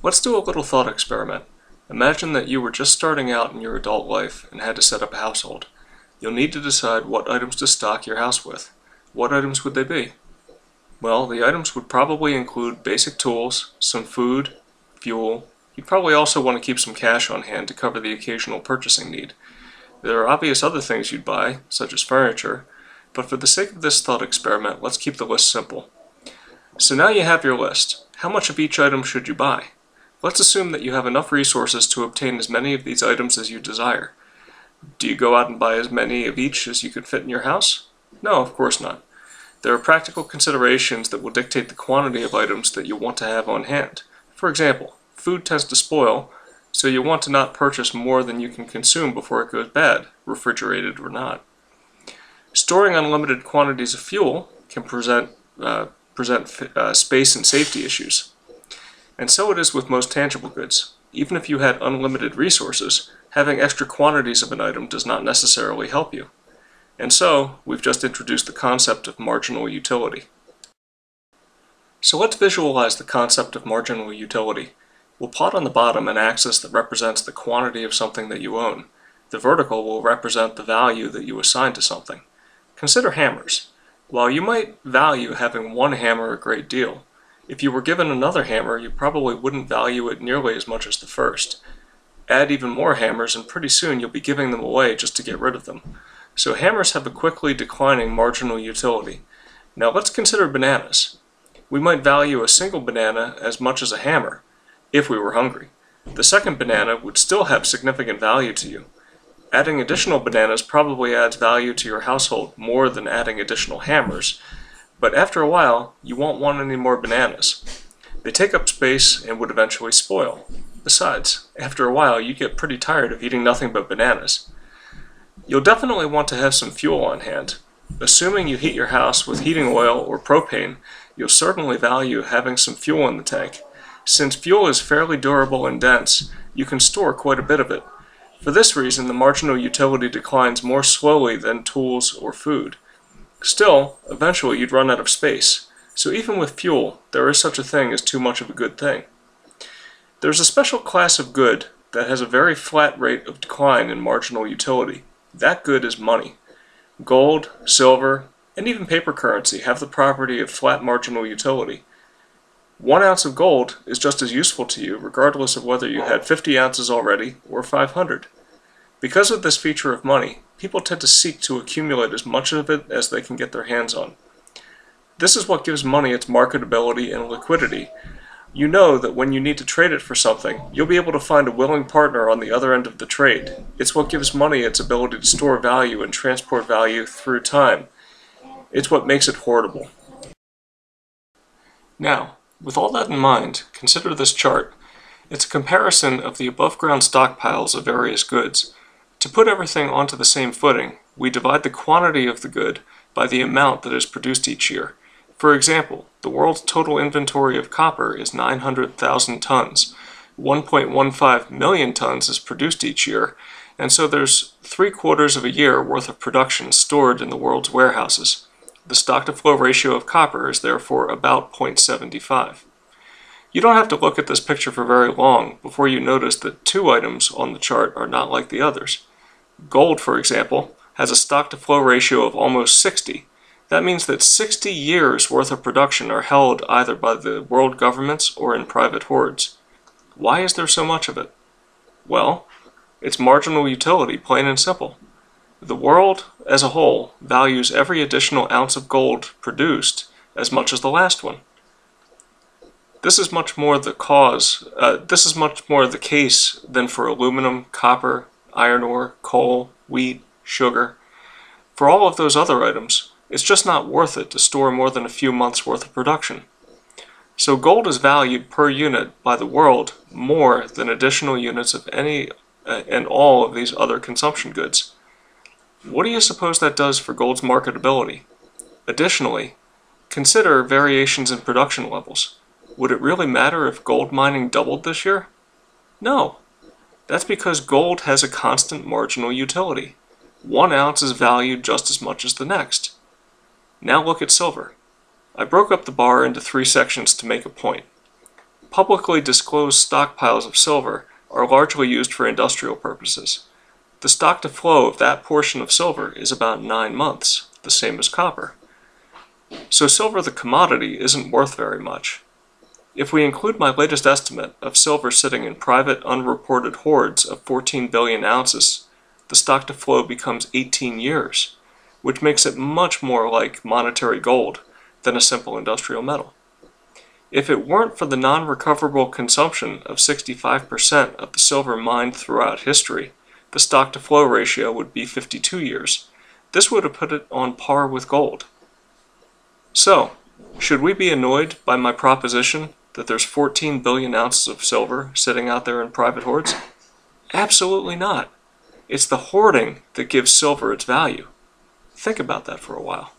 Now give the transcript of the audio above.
Let's do a little thought experiment. Imagine that you were just starting out in your adult life and had to set up a household. You'll need to decide what items to stock your house with. What items would they be? Well, the items would probably include basic tools, some food, fuel. You'd probably also want to keep some cash on hand to cover the occasional purchasing need. There are obvious other things you'd buy, such as furniture, but for the sake of this thought experiment, let's keep the list simple. So now you have your list. How much of each item should you buy? Let's assume that you have enough resources to obtain as many of these items as you desire. Do you go out and buy as many of each as you could fit in your house? No, of course not. There are practical considerations that will dictate the quantity of items that you want to have on hand. For example, food tends to spoil, so you want to not purchase more than you can consume before it goes bad, refrigerated or not. Storing unlimited quantities of fuel can present space and safety issues. And so it is with most tangible goods. Even if you had unlimited resources, having extra quantities of an item does not necessarily help you. And so, we've just introduced the concept of marginal utility. So let's visualize the concept of marginal utility. We'll plot on the bottom an axis that represents the quantity of something that you own. The vertical will represent the value that you assign to something. Consider hammers. While you might value having one hammer a great deal, if you were given another hammer, you probably wouldn't value it nearly as much as the first. Add even more hammers and pretty soon you'll be giving them away just to get rid of them. So hammers have a quickly declining marginal utility. Now let's consider bananas. We might value a single banana as much as a hammer, if we were hungry. The second banana would still have significant value to you. Adding additional bananas probably adds value to your household more than adding additional hammers, but after a while, you won't want any more bananas. They take up space and would eventually spoil. Besides, after a while, you get pretty tired of eating nothing but bananas. You'll definitely want to have some fuel on hand. Assuming you heat your house with heating oil or propane, you'll certainly value having some fuel in the tank. Since fuel is fairly durable and dense, you can store quite a bit of it. For this reason, the marginal utility declines more slowly than tools or food. Still, eventually you'd run out of space, so even with fuel, there is such a thing as too much of a good thing. There's a special class of good that has a very flat rate of decline in marginal utility. That good is money. Gold, silver, and even paper currency have the property of flat marginal utility. 1 ounce of gold is just as useful to you regardless of whether you had 50 ounces already or 500. Because of this feature of money, people tend to seek to accumulate as much of it as they can get their hands on. This is what gives money its marketability and liquidity. You know that when you need to trade it for something, you'll be able to find a willing partner on the other end of the trade. It's what gives money its ability to store value and transport value through time. It's what makes it hoardable. Now, with all that in mind, consider this chart. It's a comparison of the above-ground stockpiles of various goods. To put everything onto the same footing, we divide the quantity of the good by the amount that is produced each year. For example, the world's total inventory of copper is 900,000 tons. 1.15 million tons is produced each year, and so there's 3/4 of a year worth of production stored in the world's warehouses. The stock-to-flow ratio of copper is therefore about 0.75. You don't have to look at this picture for very long before you notice that 2 items on the chart are not like the others. Gold, for example, has a stock-to-flow ratio of almost 60. That means that 60 years' worth of production are held either by the world governments or in private hoards. Why is there so much of it? Well, it's marginal utility, plain and simple. The world, as a whole, values every additional ounce of gold produced as much as the last one. This is much more the case than for aluminum, copper, iron ore, coal, wheat, sugar. For all of those other items, it's just not worth it to store more than a few months' worth of production. So gold is valued per unit by the world more than additional units of any and all of these other consumption goods. What do you suppose that does for gold's marketability? Additionally, consider variations in production levels. Would it really matter if gold mining doubled this year? No. That's because gold has a constant marginal utility. 1 ounce is valued just as much as the next. Now look at silver. I broke up the bar into 3 sections to make a point. Publicly disclosed stockpiles of silver are largely used for industrial purposes. The stock to flow of that portion of silver is about 9 months, the same as copper. So silver the commodity isn't worth very much. If we include my latest estimate of silver sitting in private unreported hoards of 14 billion ounces, the stock to flow becomes 18 years, which makes it much more like monetary gold than a simple industrial metal. If it weren't for the non-recoverable consumption of 65% of the silver mined throughout history, the stock to flow ratio would be 52 years. This would have put it on par with gold. So, should we be annoyed by my proposition that there's 14 billion ounces of silver sitting out there in private hoards? Absolutely not. It's the hoarding that gives silver its value. Think about that for a while.